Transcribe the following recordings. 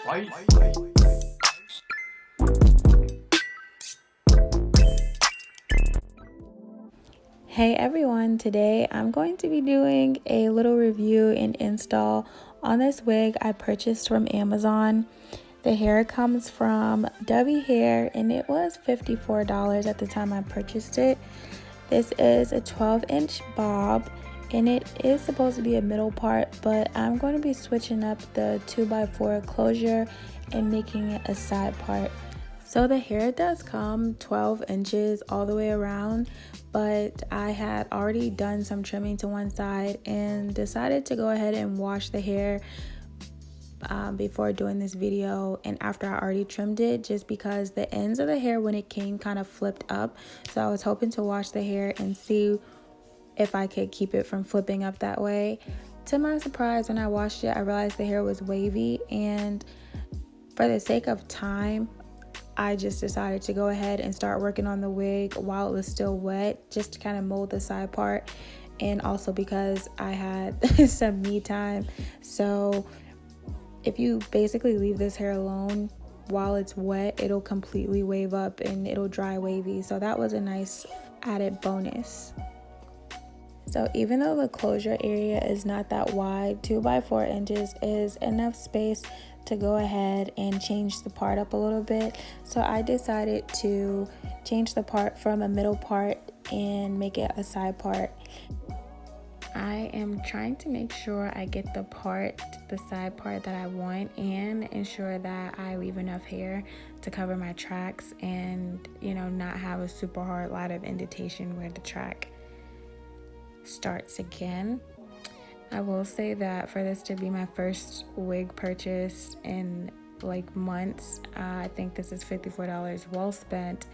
Hey everyone, today I'm going to be doing a little review and install on this wig I purchased from Amazon. The hair comes from Dovie hair and it was $54 at the time I purchased it. This is a 12-inch bob and it is supposed to be a middle part, but I'm going to be switching up the 2x4 closure and making it a side part. So the hair does come 12 inches all the way around, but I had already done some trimming to one side and decided to go ahead and wash the hair before doing this video and after I already trimmed it, just because the ends of the hair when it came kind of flipped up. So I was hoping to wash the hair and see if I could keep it from flipping up that way. To my surprise, when I washed it, I realized the hair was wavy, and for the sake of time, I just decided to go ahead and start working on the wig while it was still wet, just to kind of mold the side part, and also because I had some me time. So if you basically leave this hair alone while it's wet, it'll completely wave up and it'll dry wavy. So that was a nice added bonus. So even though the closure area is not that wide, 2x4 inches is enough space to go ahead and change the part up a little bit. So I decided to change the part from a middle part and make it a side part. I am trying to make sure I get the side part that I want, and ensure that I leave enough hair to cover my tracks and, you know, not have a super hard line of indentation where the track starts again. I will say that for this to be my first wig purchase in like months, I think this is $54 well spent.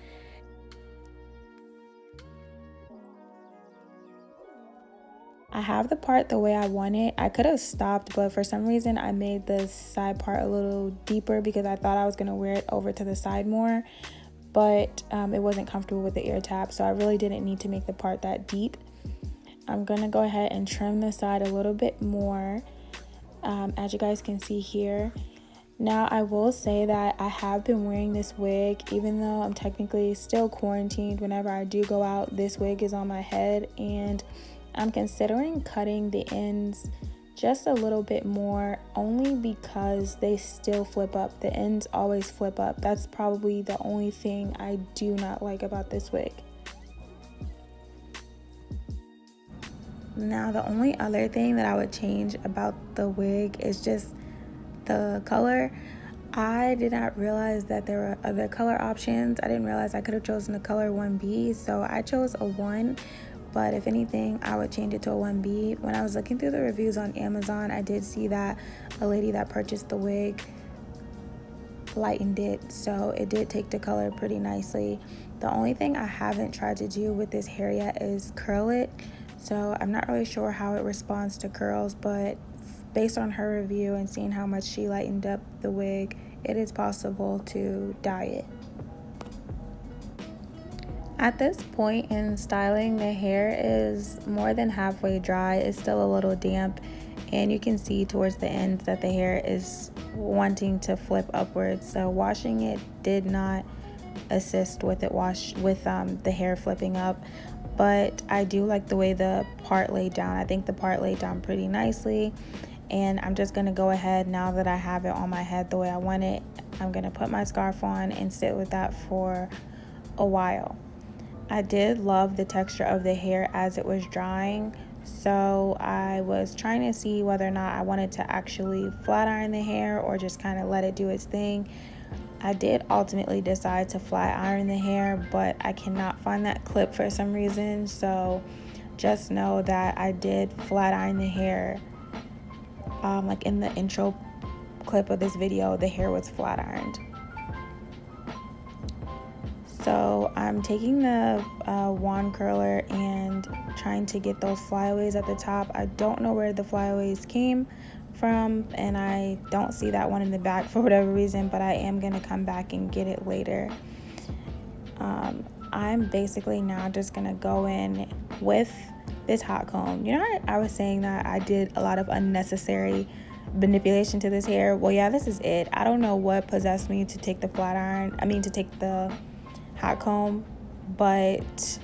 I have the part the way I want it. I could have stopped, but for some reason I made the side part a little deeper because I thought I was going to wear it over to the side more, but it wasn't comfortable with the ear tab, so I really didn't need to make the part that deep. I'm gonna go ahead and trim the side a little bit more, as you guys can see here. Now I will say that I have been wearing this wig even though I'm technically still quarantined. Whenever I do go out, this wig is on my head, and I'm considering cutting the ends just a little bit more, only because they still flip up. The ends always flip up. That's probably the only thing I do not like about this wig. Now the only other thing that I would change about the wig is just the color. I did not realize that there were other color options. I didn't realize I could have chosen the color 1B, so I chose a 1, but if anything I would change it to a 1B. When I was looking through the reviews on Amazon, I did see that a lady that purchased the wig lightened it, so it did take the color pretty nicely. The only thing I haven't tried to do with this hair yet is curl it. So I'm not really sure how it responds to curls, but based on her review and seeing how much she lightened up the wig, it is possible to dye it. At this point in styling, the hair is more than halfway dry. It's still a little damp, and you can see towards the ends that the hair is wanting to flip upwards. So washing it did not assist with it the hair flipping up. But I do like the way the part laid down. I think the part laid down pretty nicely, and I'm just going to go ahead, now that I have it on my head the way I want it, I'm going to put my scarf on and sit with that for a while. I did love the texture of the hair as it was drying, so I was trying to see whether or not I wanted to actually flat iron the hair or just kind of let it do its thing. I did ultimately decide to flat iron the hair, but I cannot find that clip for some reason, so just know that I did flat iron the hair. Like in the intro clip of this video, the hair was flat ironed. So I'm taking the wand curler and trying to get those flyaways at the top. I don't know where the flyaways came from, and I don't see that one in the back for whatever reason, but I am gonna come back and get it later. I'm basically now just gonna go in with this hot comb. You know, I was saying that I did a lot of unnecessary manipulation to this hair. Well, yeah, this is it. I don't know what possessed me to take the to take the hot comb, but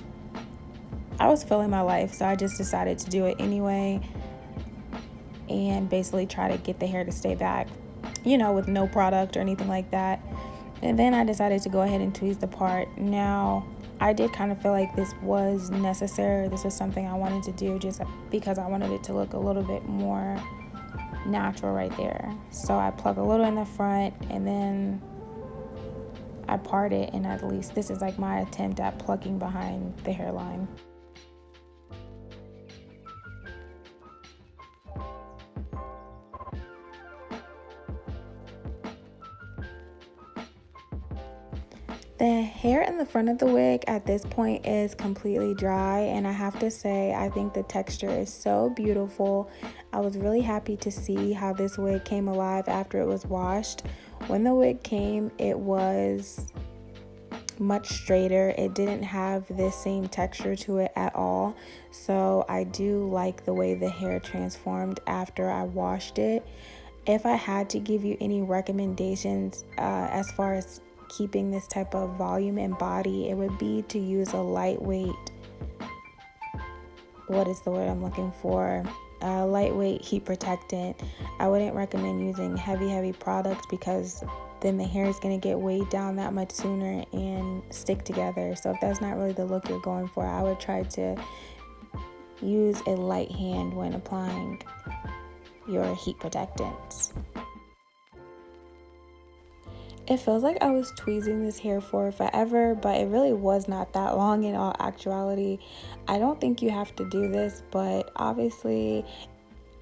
I was feeling my life, so I just decided to do it anyway and basically try to get the hair to stay back, you know, with no product or anything like that. And then I decided to go ahead and tweeze the part. Now, I did kind of feel like this was necessary. This was something I wanted to do just because I wanted it to look a little bit more natural right there. So I plug a little in the front and then I part it, and at least this is like my attempt at plugging behind the hairline. The hair in the front of the wig at this point is completely dry, and I have to say I think the texture is so beautiful. I was really happy to see how this wig came alive after it was washed. When the wig came, it was much straighter. It didn't have this same texture to it at all, so I do like the way the hair transformed after I washed it. If I had to give you any recommendations as far as keeping this type of volume and body, it would be to use a lightweight, what is the word I'm looking for, lightweight heat protectant. I wouldn't recommend using heavy products because then the hair is going to get weighed down that much sooner and stick together. So if that's not really the look you're going for, I would try to use a light hand when applying your heat protectants. It feels like I was tweezing this hair for forever, but it really was not that long in all actuality. I don't think you have to do this, but obviously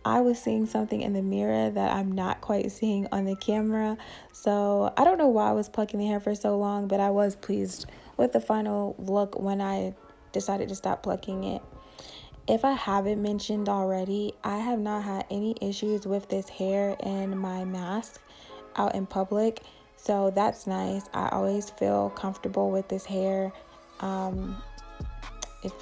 I was seeing something in the mirror that I'm not quite seeing on the camera. So I don't know why I was plucking the hair for so long, but I was pleased with the final look when I decided to stop plucking it. If I haven't mentioned already, I have not had any issues with this hair in my mask out in public. So that's nice. I always feel comfortable with this hair. It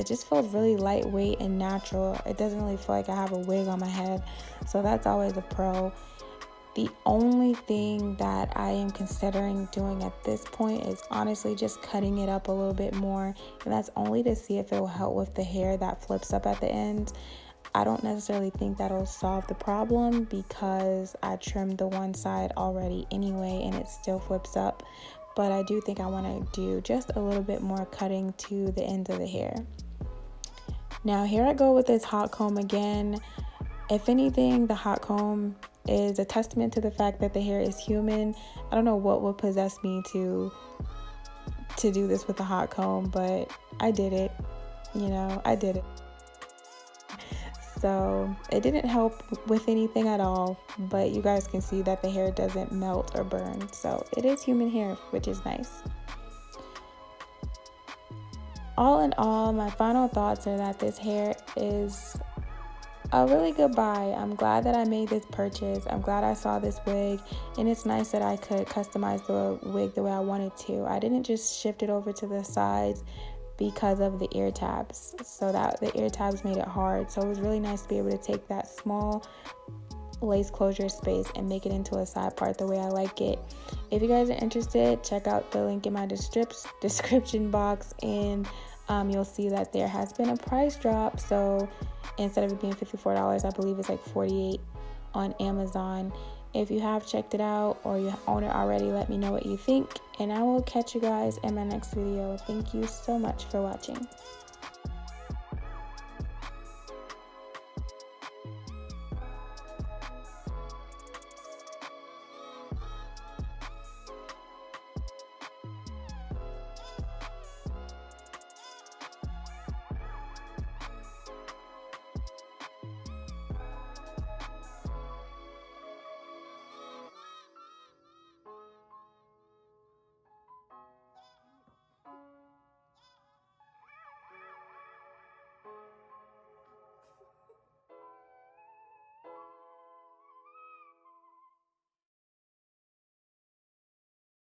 just feels really lightweight and natural. It doesn't really feel like I have a wig on my head. So that's always a pro. The only thing that I am considering doing at this point is honestly just cutting it up a little bit more. And that's only to see if it will help with the hair that flips up at the end. I don't necessarily think that'll solve the problem because I trimmed the one side already anyway and it still flips up. But I do think I want to do just a little bit more cutting to the ends of the hair. Now here I go with this hot comb again. If anything, the hot comb is a testament to the fact that the hair is human. I don't know what would possess me to do this with the hot comb, but I did it. I did it. So it didn't help with anything at all, but you guys can see that the hair doesn't melt or burn. So it is human hair, which is nice. All in all, my final thoughts are that this hair is a really good buy. I'm glad that I made this purchase. I'm glad I saw this wig, and it's nice that I could customize the wig the way I wanted to. I didn't just shift it over to the sides because of the ear tabs, so that the ear tabs made it hard. So it was really nice to be able to take that small lace closure space and make it into a side part the way I like it. If you guys are interested, check out the link in my description box, and you'll see that there has been a price drop. So instead of it being $54, I believe it's like $48 on Amazon. If you have checked it out or you own it already, let me know what you think, and I will catch you guys in my next video. Thank you so much for watching.